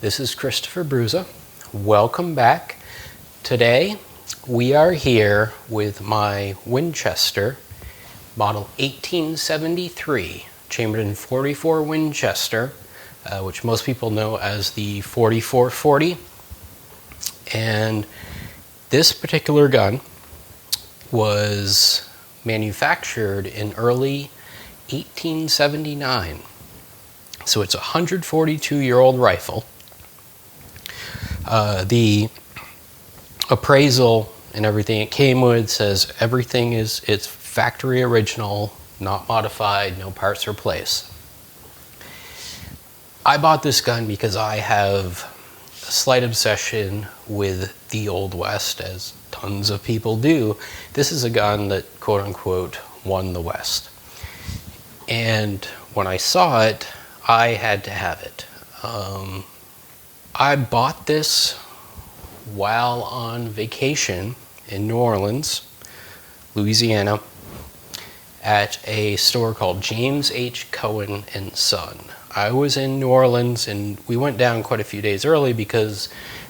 This is Christopher Brusa. Welcome back. Today we are here with my Winchester model 1873 chambered in .44 Winchester, which most people know as the 4440. And this particular gun was manufactured in early 1879. So it's a 142-year-old rifle. The appraisal and everything it came with says everything it's factory original, not modified, no parts replaced. I bought this gun because I have a slight obsession with the Old West, as tons of people do. This is a gun that, quote unquote, won the West. And when I saw it, I had to have it. I bought this while on vacation in New Orleans, Louisiana, at a store called James H. Cohen and Son. I was in New Orleans and we went down quite a few days early because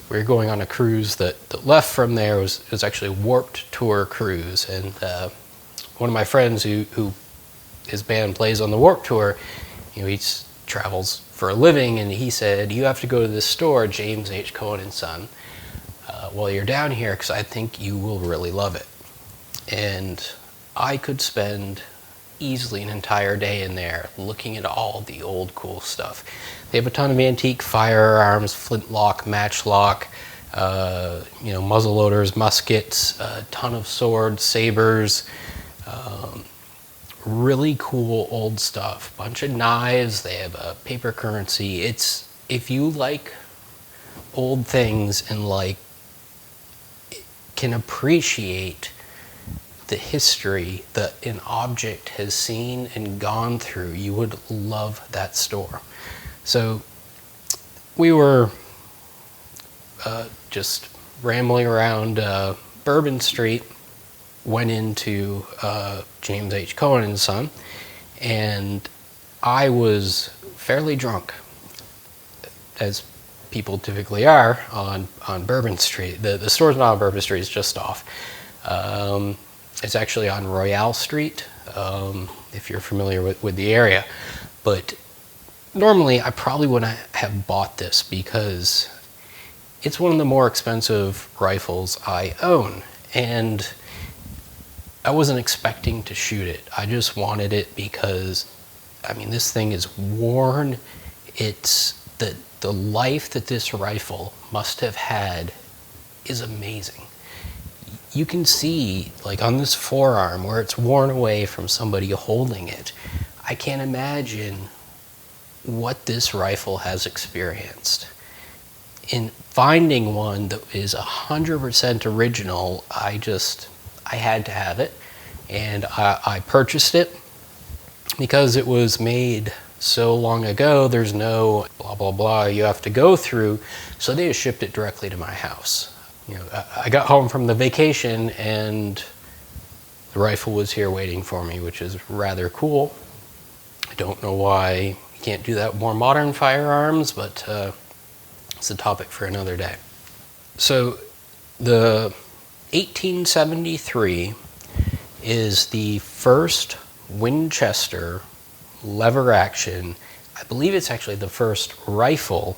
we were going on a cruise that left from there. It was actually a Warped Tour cruise. And one of my friends who his band plays on the Warped Tour, he travels for a living, and he said, you have to go to this store, James H. Cohen and Son, while you're down here, because I think you will really love it. And I could spend easily an entire day in there looking at all the old cool stuff. They have a ton of antique firearms, flintlock, matchlock, muzzleloaders, muskets, a ton of swords, sabers, really cool old stuff. Bunch of knives. They have a paper currency. If you like old things and can appreciate the history that an object has seen and gone through, you would love that store. So we were just rambling around Bourbon Street, went into James H. Cohen and Son, and I was fairly drunk, as people typically are on Bourbon Street. The store's not on Bourbon Street, it's just off. It's actually on Royale Street, if you're familiar with the area. But normally I probably wouldn't have bought this because it's one of the more expensive rifles I own. And I wasn't expecting to shoot it. I just wanted it because, this thing is worn. It's the life that this rifle must have had is amazing. You can see, on this forearm where it's worn away from somebody holding it. I can't imagine what this rifle has experienced. In finding one that is 100% original, I had to have it, and I purchased it because it was made so long ago. There's no blah blah blah you have to go through, so they just shipped it directly to my house. I got home from the vacation and the rifle was here waiting for me, which is rather cool. I don't know why you can't do that with more modern firearms, but it's a topic for another day. So the 1873 is the first Winchester lever action. I believe it's actually the first rifle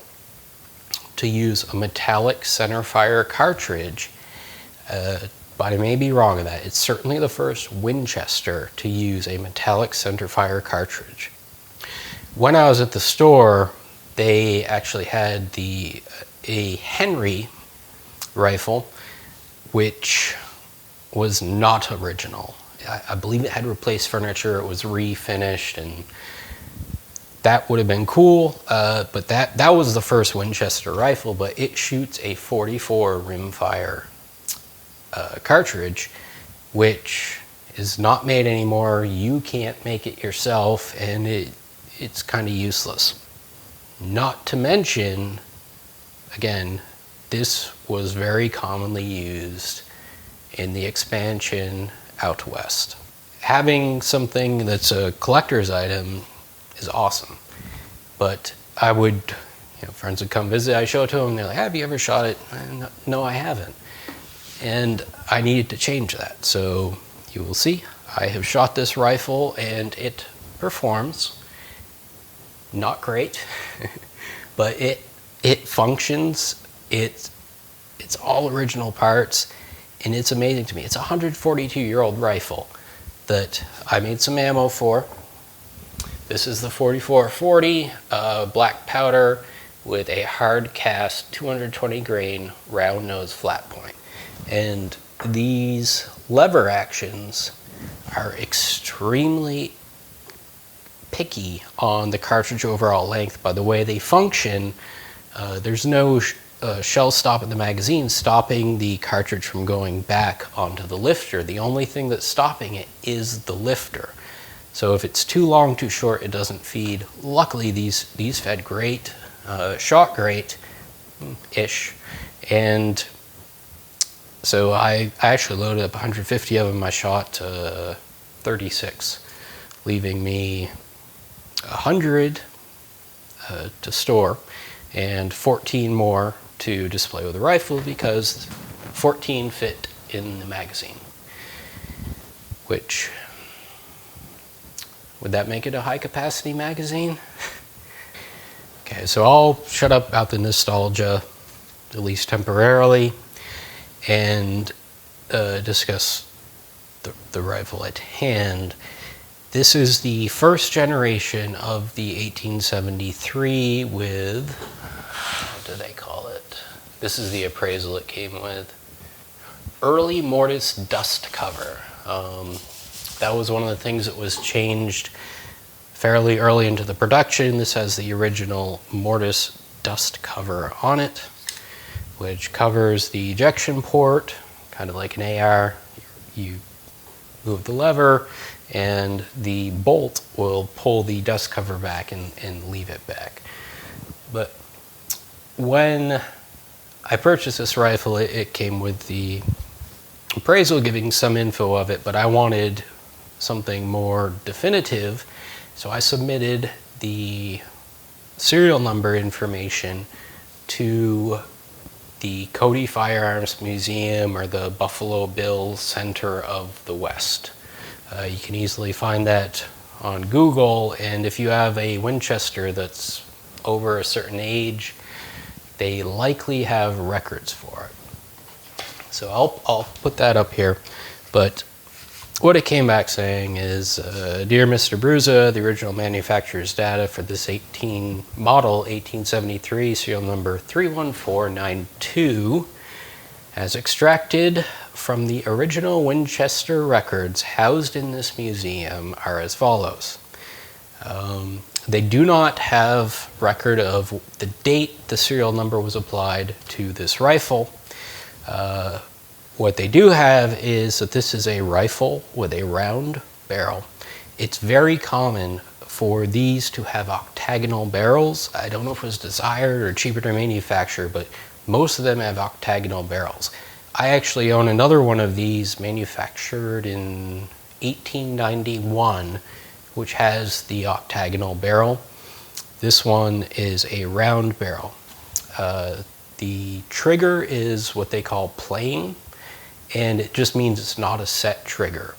to use a metallic centerfire cartridge, but I may be wrong on that. It's certainly the first Winchester to use a metallic centerfire cartridge. When I was at the store, they actually had a Henry rifle, which was not original. I believe it had replaced furniture, it was refinished, and that would have been cool, but that was the first Winchester rifle, but it shoots a .44 rimfire cartridge, which is not made anymore. You can't make it yourself, and it's kind of useless. Not to mention, again, this was very commonly used in the expansion out west. Having something that's a collector's item is awesome, but I would friends would come visit. I show it to them. They're like, "Have you ever shot it?" No, I haven't. And I needed to change that. So you will see, I have shot this rifle, and it performs. Not great, but it functions. It's all original parts, and it's amazing to me. It's a 142-year-old rifle that I made some ammo for. This is the 4440 black powder with a hard cast 220 grain round nose flat point. And these lever actions are extremely picky on the cartridge overall length. By the way they function, there's no shell stop in the magazine stopping the cartridge from going back onto the lifter. The only thing that's stopping it is the lifter. So if it's too long, too short, it doesn't feed. Luckily, these fed great, shot great-ish. And so I actually loaded up 150 of them. I shot 36, leaving me 100 to store and 14 more to display with the rifle, because 14 fit in the magazine. Which, would that make it a high capacity magazine? Okay, so I'll shut up about the nostalgia, at least temporarily, and discuss the rifle at hand. This is the first generation of the 1873 with, what do they call it? This is the appraisal it came with. Early mortise dust cover. That was one of the things that was changed fairly early into the production. This has the original mortise dust cover on it, which covers the ejection port, kind of like an AR. You move the lever, and the bolt will pull the dust cover back and leave it back. But when I purchased this rifle, it came with the appraisal giving some info of it, but I wanted something more definitive, so I submitted the serial number information to the Cody Firearms Museum, or the Buffalo Bill Center of the West. You can easily find that on Google, and if you have a Winchester that's over a certain age, they likely have records for it. So I'll put that up here. But what it came back saying is, Dear Mr. Brusa, the original manufacturer's data for this model 1873, serial number 31492, as extracted from the original Winchester records housed in this museum, are as follows. They do not have record of the date the serial number was applied to this rifle. What they do have is that this is a rifle with a round barrel. It's very common for these to have octagonal barrels. I don't know if it was desired or cheaper to manufacture, but most of them have octagonal barrels. I actually own another one of these manufactured in 1891, which has the octagonal barrel. This one is a round barrel. The trigger is what they call plain, and it just means it's not a set trigger.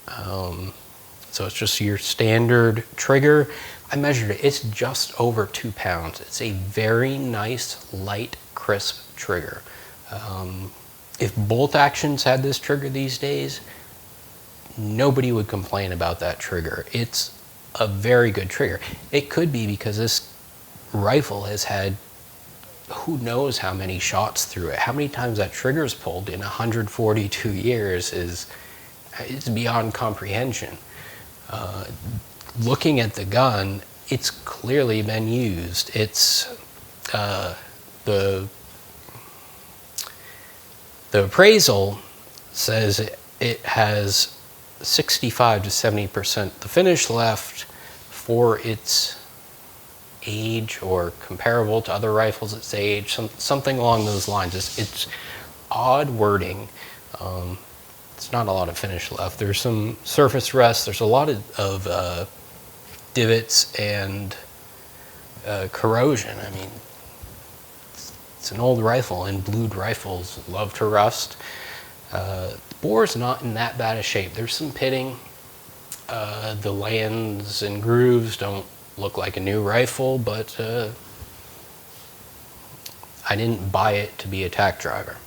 So it's just your standard trigger. I measured it, it's just over 2 pounds. It's a very nice, light, crisp trigger. If bolt actions had this trigger these days, nobody would complain about that trigger. It's a very good trigger. It could be because this rifle has had who knows how many shots through it. How many times that trigger's pulled in 142 years it's beyond comprehension. Looking at the gun, it's clearly been used. It's the appraisal says it has 65 to 70% the finish left for its age, or comparable to other rifles its age, something along those lines. It's odd wording. It's not a lot of finish left. There's some surface rust. There's a lot of divots and corrosion. I mean, it's an old rifle, and blued rifles love to rust. The bore's not in that bad a shape. There's some pitting. The lands and grooves don't look like a new rifle, but I didn't buy it to be a tack driver.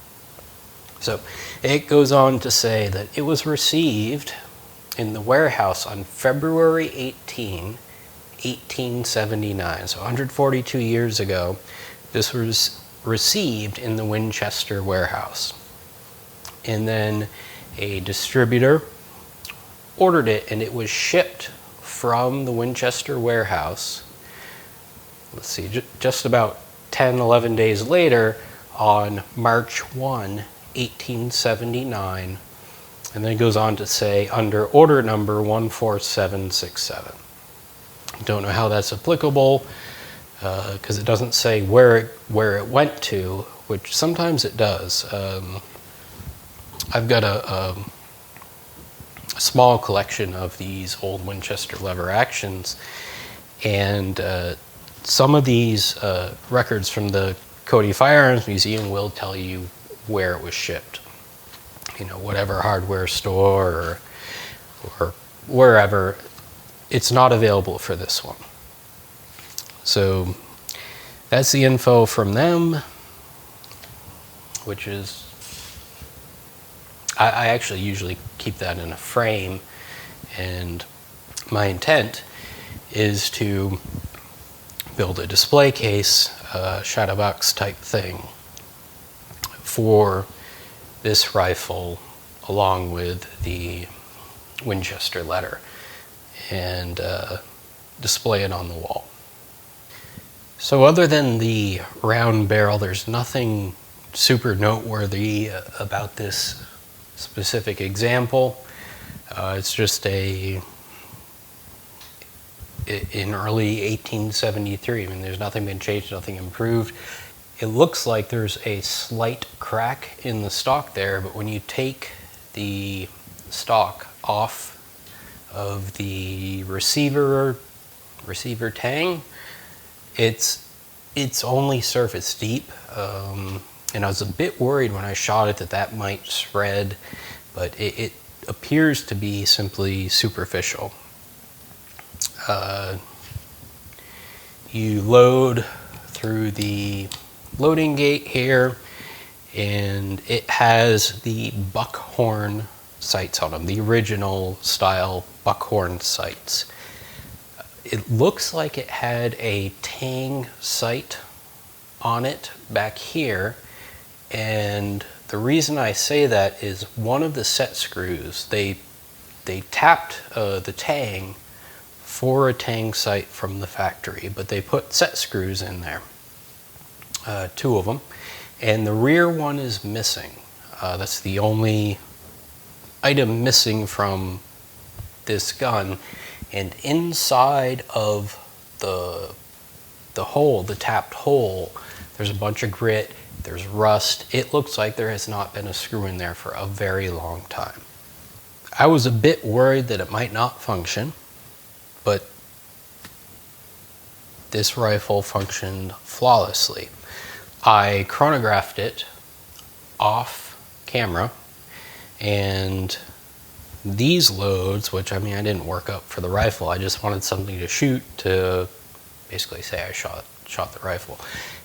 So it goes on to say that it was received in the warehouse on February 18, 1879. So 142 years ago, this was received in the Winchester warehouse. And then a distributor ordered it, and it was shipped from the Winchester warehouse, let's see, just about 10, 11 days later on March 1, 1879. And then it goes on to say under order number 14767. Don't know how that's applicable because it doesn't say where it went to, which sometimes it does. I've got a small collection of these old Winchester lever actions, and some of these records from the Cody Firearms Museum will tell you where it was shipped. You know, whatever hardware store or wherever. It's not available for this one. So that's the info from them, which is, I actually usually keep that in a frame, and my intent is to build a display case, shadow box type thing for this rifle along with the Winchester letter, and display it on the wall. So other than the round barrel, there's nothing super noteworthy about this specific example. It's just in early 1873. I mean, there's nothing been changed, nothing improved. It looks like there's a slight crack in the stock there, but when you take the stock off of the receiver tang, it's only surface deep, and I was a bit worried when I shot it that might shred, but it appears to be simply superficial. You load through the loading gate here, and it has the buckhorn sights on them, the original style buckhorn sights. It looks like it had a tang sight on it back here, and the reason I say that is one of the set screws, they tapped the tang for a tang sight from the factory, but they put set screws in there, 2 of them, and the rear one is missing. That's the only item missing from this gun, and inside of the hole, the tapped hole, there's a bunch of grit, there's rust. It looks like there has not been a screw in there for a very long time. I was a bit worried that it might not function, but this rifle functioned flawlessly. I chronographed it off camera, and these loads, which I mean I didn't work up for the rifle, I just wanted something to shoot to basically say I shot the rifle.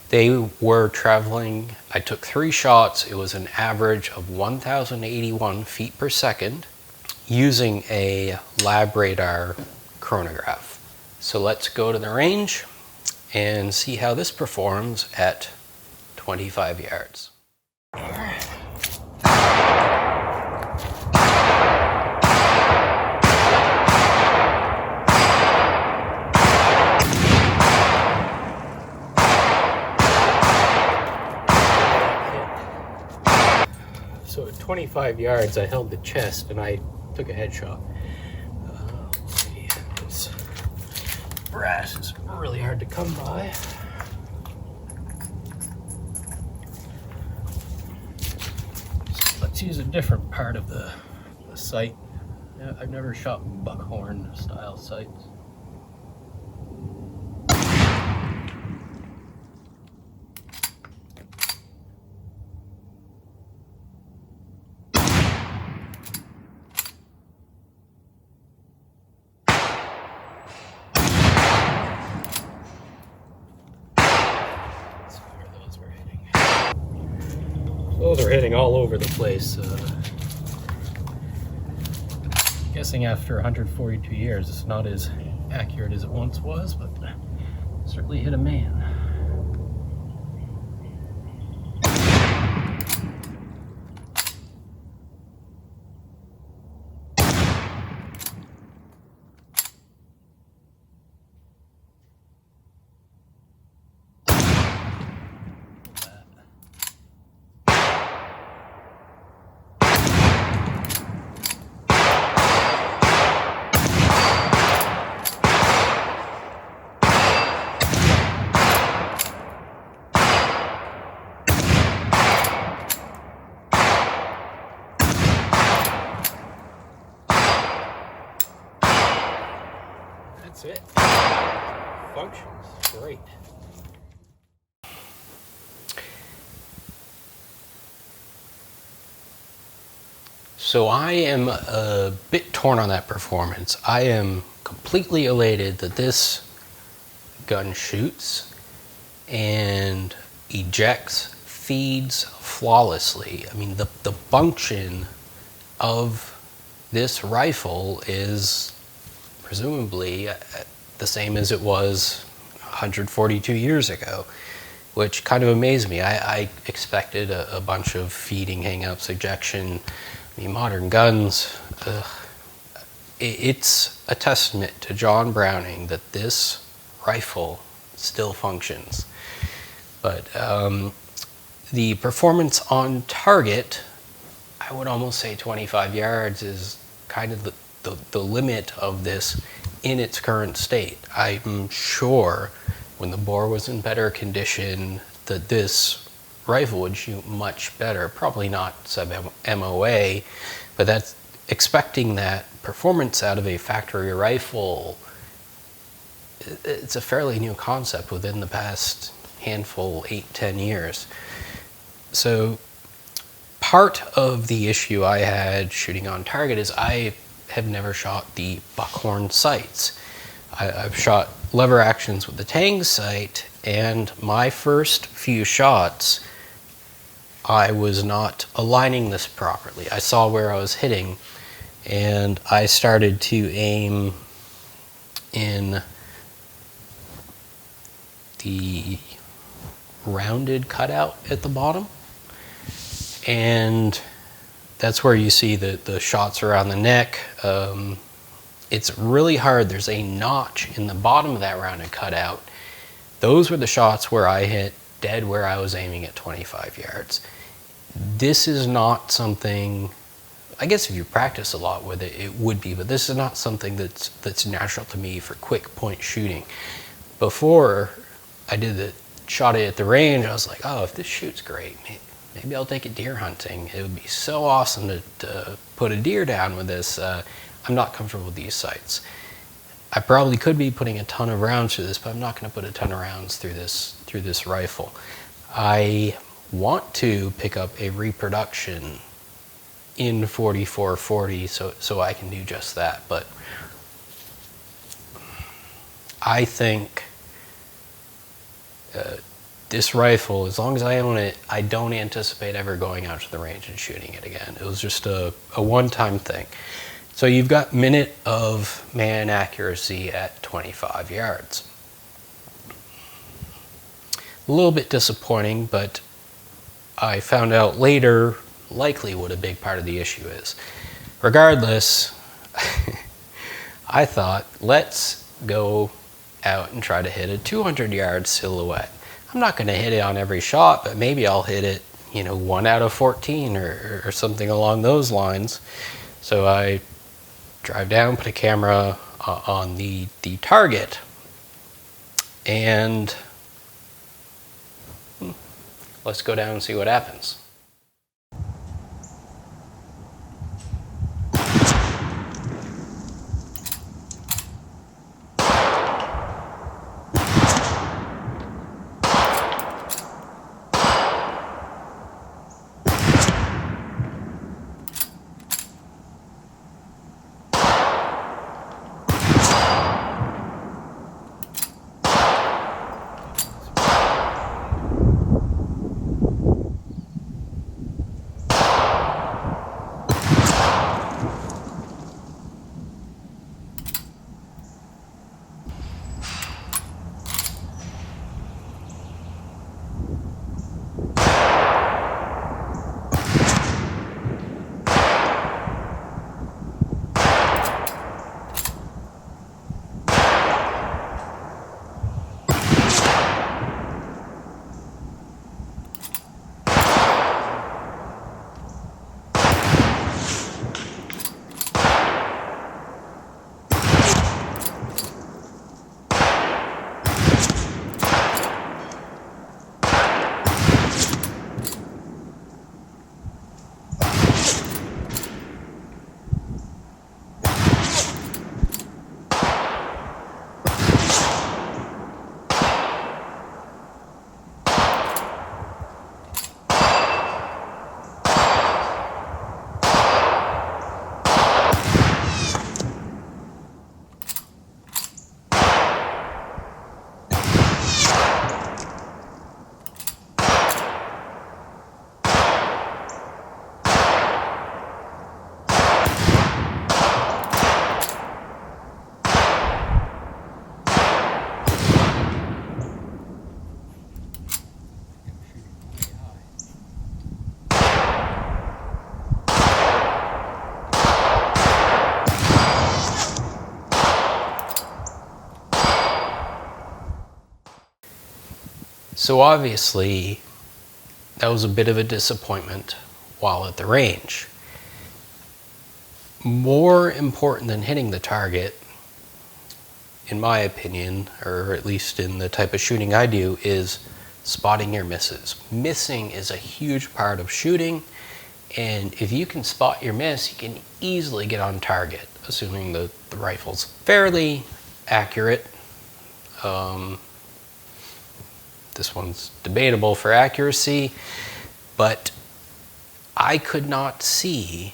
They were traveling, I took 3 shots, it was an average of 1,081 feet per second using a lab radar chronograph. So let's go to the range and see how this performs at 25 yards. So at 25 yards, I held the chest and I took a headshot. Let's see, this brass is really hard to come by. So let's use a different part of the sight. I've never shot buckhorn style sights. shells are hitting all over the place. Guessing after 142 years, it's not as accurate as it once was, but certainly hit a man. That's it. Functions great. So I am a bit torn on that performance. I am completely elated that this gun shoots and ejects, feeds flawlessly. I mean, the function of this rifle is presumably the same as it was 142 years ago, which kind of amazed me. I expected a bunch of feeding, hang-ups, ejection. I mean, modern guns, it's a testament to John Browning that this rifle still functions. But the performance on target, I would almost say 25 yards is kind of the limit of this in its current state. I'm sure when the bore was in better condition that this rifle would shoot much better. Probably not sub-MOA, but that's expecting that performance out of a factory rifle. It's a fairly new concept within the past handful, 8-10 years. So part of the issue I had shooting on target is I have never shot the buckhorn sights. I've shot lever actions with the Tang sight, and my first few shots I was not aligning this properly. I saw where I was hitting, and I started to aim in the rounded cutout at the bottom, and that's where you see the shots around the neck. It's really hard. There's a notch in the bottom of that rounded cutout. Those were the shots where I hit dead where I was aiming at 25 yards. This is not something, I guess if you practice a lot with it, it would be, but this is not something that's natural to me for quick point shooting. Before I shot it at the range, I was like, oh, if this shoots great, maybe I'll take it deer hunting. It would be so awesome to put a deer down with this. I'm not comfortable with these sights. I probably could be putting a ton of rounds through this, but I'm not going to put a ton of rounds through this rifle. I want to pick up a reproduction in 4440 so I can do just that, but I think this rifle, as long as I own it, I don't anticipate ever going out to the range and shooting it again. It was just a one-time thing. So you've got minute of man accuracy at 25 yards. A little bit disappointing, but I found out later likely what a big part of the issue is. Regardless, I thought, let's go out and try to hit a 200-yard silhouette. I'm not going to hit it on every shot, but maybe I'll hit it, 1 out of 14 or something along those lines. So I drive down, put a camera on the target, and let's go down and see what happens. So obviously, that was a bit of a disappointment while at the range. More important than hitting the target, in my opinion, or at least in the type of shooting I do, is spotting your misses. Missing is a huge part of shooting, and if you can spot your miss, you can easily get on target, assuming the rifle's fairly accurate. This one's debatable for accuracy, but I could not see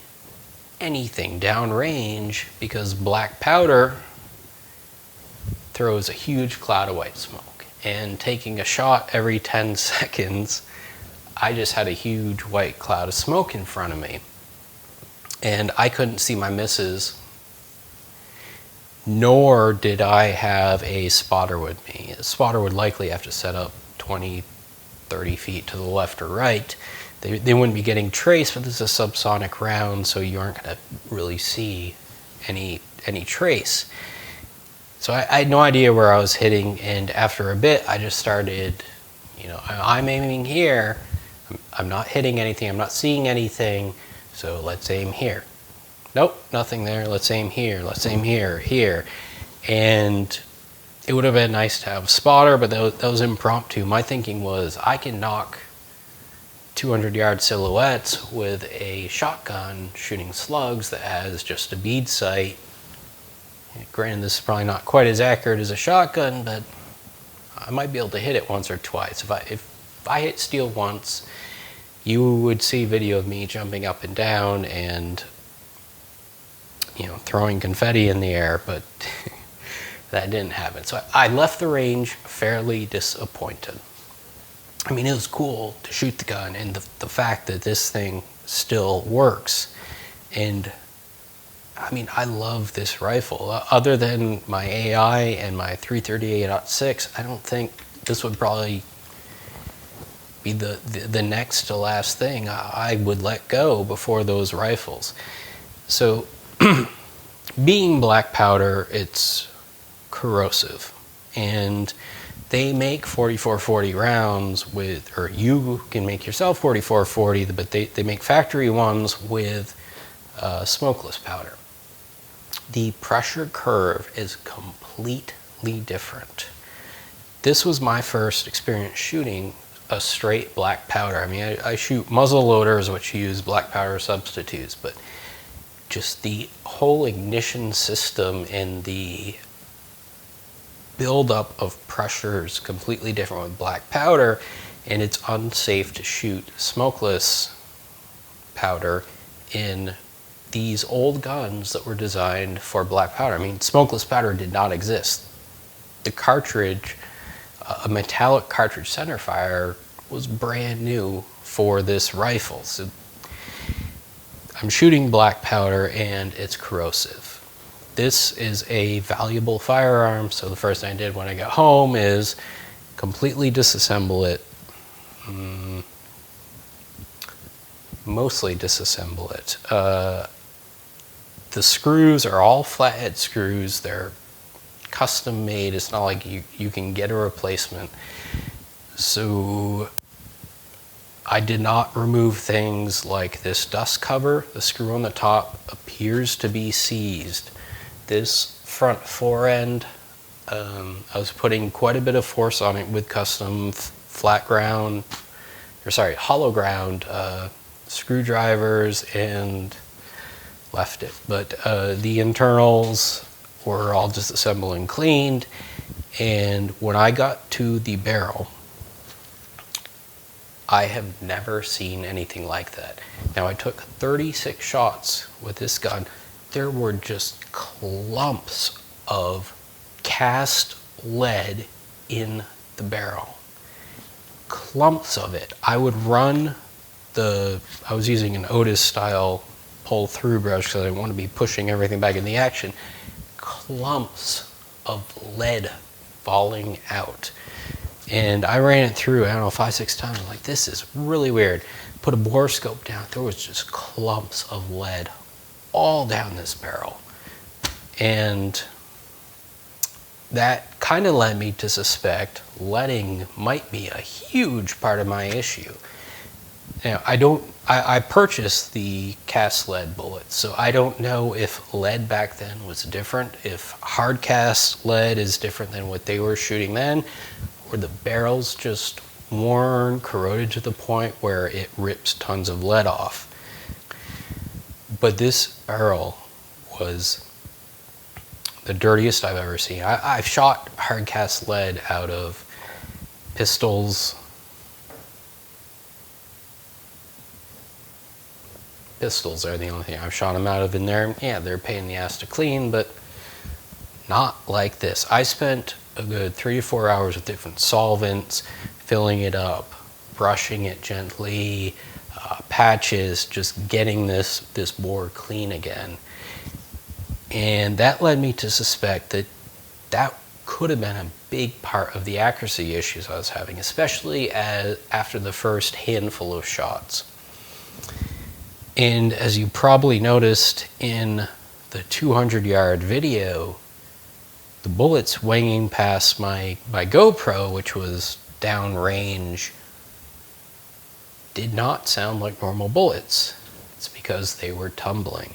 anything downrange because black powder throws a huge cloud of white smoke. And taking a shot every 10 seconds, I just had a huge white cloud of smoke in front of me. And I couldn't see my misses, nor did I have a spotter with me. A spotter would likely have to set up 20, 30 feet to the left or right. They wouldn't be getting traced, but this is a subsonic round, so you aren't going to really see any trace. So I had no idea where I was hitting, and after a bit, I just started, I'm aiming here. I'm not hitting anything. I'm not seeing anything, so let's aim here. Nope, nothing there. Let's aim here. Let's aim here, here. And it would have been nice to have a spotter, but that was impromptu. My thinking was I can knock 200-yard silhouettes with a shotgun shooting slugs that has just a bead sight. Granted, this is probably not quite as accurate as a shotgun, but I might be able to hit it once or twice. If I hit steel once, you would see video of me jumping up and down and throwing confetti in the air, but that didn't happen. So I left the range fairly disappointed. I mean, it was cool to shoot the gun, and the fact that this thing still works. And I mean, I love this rifle. Other than my AI and my 338-06, I don't think this would probably be the next to last thing I would let go before those rifles. So being black powder, it's corrosive, and they make 4440 rounds with, or you can make yourself 4440, but they make factory ones with smokeless powder. The pressure curve is completely different. This was my first experience shooting a straight black powder. I mean, I shoot muzzle loaders which use black powder substitutes, but just the whole ignition system and the buildup of pressure is completely different with black powder, and it's unsafe to shoot smokeless powder in these old guns that were designed for black powder. I mean, smokeless powder did not exist. The cartridge, a metallic cartridge centerfire, was brand new for this rifle. So I'm shooting black powder and it's corrosive. This is a valuable firearm, so the first thing I did when I got home is completely disassemble it. Mostly disassemble it. The screws are all flathead screws. They're custom made. It's not like you can get a replacement. So I did not remove things like this dust cover. The screw on the top appears to be seized. This front fore end, I was putting quite a bit of force on it with custom hollow ground screwdrivers, and left it. But the internals were all disassembled and cleaned. And when I got to the barrel, I have never seen anything like that. Now, I took 36 shots with this gun. There were just clumps of cast lead in the barrel. Clumps of it. I would run I was using an Otis style pull through brush because I didn't want to be pushing everything back in the action. Clumps of lead falling out. And I ran it through, 5-6 times. I'm like, this is really weird. Put a bore scope down. There was just clumps of lead all down this barrel. And that kind of led me to suspect leading might be a huge part of my issue. Now, I purchased the cast lead bullets, so I don't know if lead back then was different, if hard cast lead is different than what they were shooting then, or the barrels just worn, corroded to the point where it rips tons of lead off. But this barrel was the dirtiest I've ever seen. I've shot hard cast lead out of pistols. Pistols are the only thing I've shot them out of in there. Yeah, they're a pain in the ass to clean, but not like this. I spent a good 3 to 4 hours with different solvents, filling it up, brushing it gently, patches, just getting this bore clean again. And that led me to suspect that that could have been a big part of the accuracy issues I was having, especially after the first handful of shots. And as you probably noticed in the 200-yard video, the bullets winging past my GoPro, which was downrange, did not sound like normal bullets. It's because they were tumbling.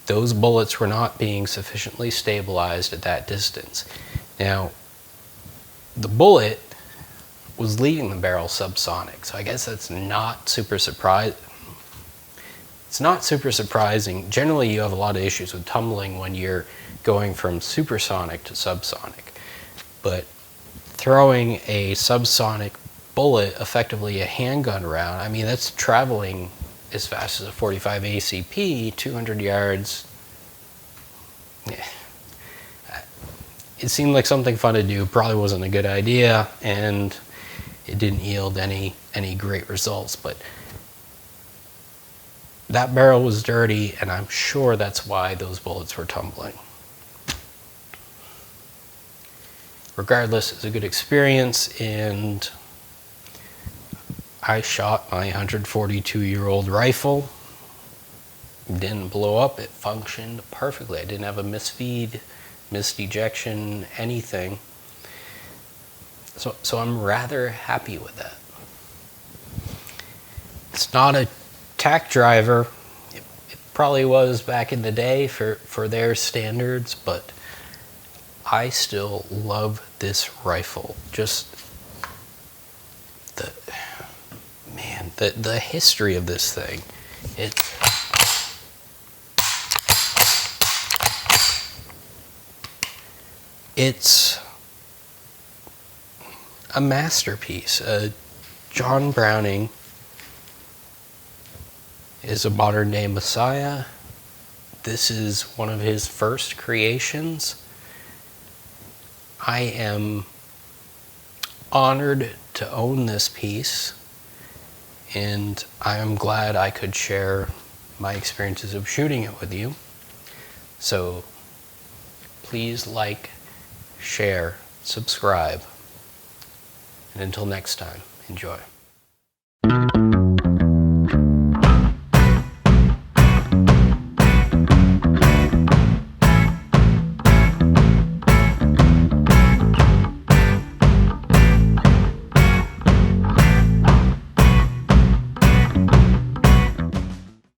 Those bullets were not being sufficiently stabilized at that distance. Now, the bullet was leaving the barrel subsonic, so I guess that's not super surprising. It's not super surprising. Generally, you have a lot of issues with tumbling when you're going from supersonic to subsonic. But throwing a subsonic bullet, effectively a handgun round, I mean, that's traveling as fast as a 45 ACP, 200 yards. Yeah. It seemed like something fun to do, probably wasn't a good idea, and it didn't yield any great results. But that barrel was dirty, and I'm sure that's why those bullets were tumbling. Regardless, it's a good experience, and I shot my 142-year-old rifle. It didn't blow up. It functioned perfectly. I didn't have a misfeed, misejection, anything. So I'm rather happy with that. It's not a tack driver. It probably was back in the day for their standards, but I still love this rifle. Just the history of this thing. It's a masterpiece. John Browning is a modern day messiah. This is one of his first creations. I am honored to own this piece, and I am glad I could share my experiences of shooting it with you. So please like, share, subscribe, and until next time, enjoy.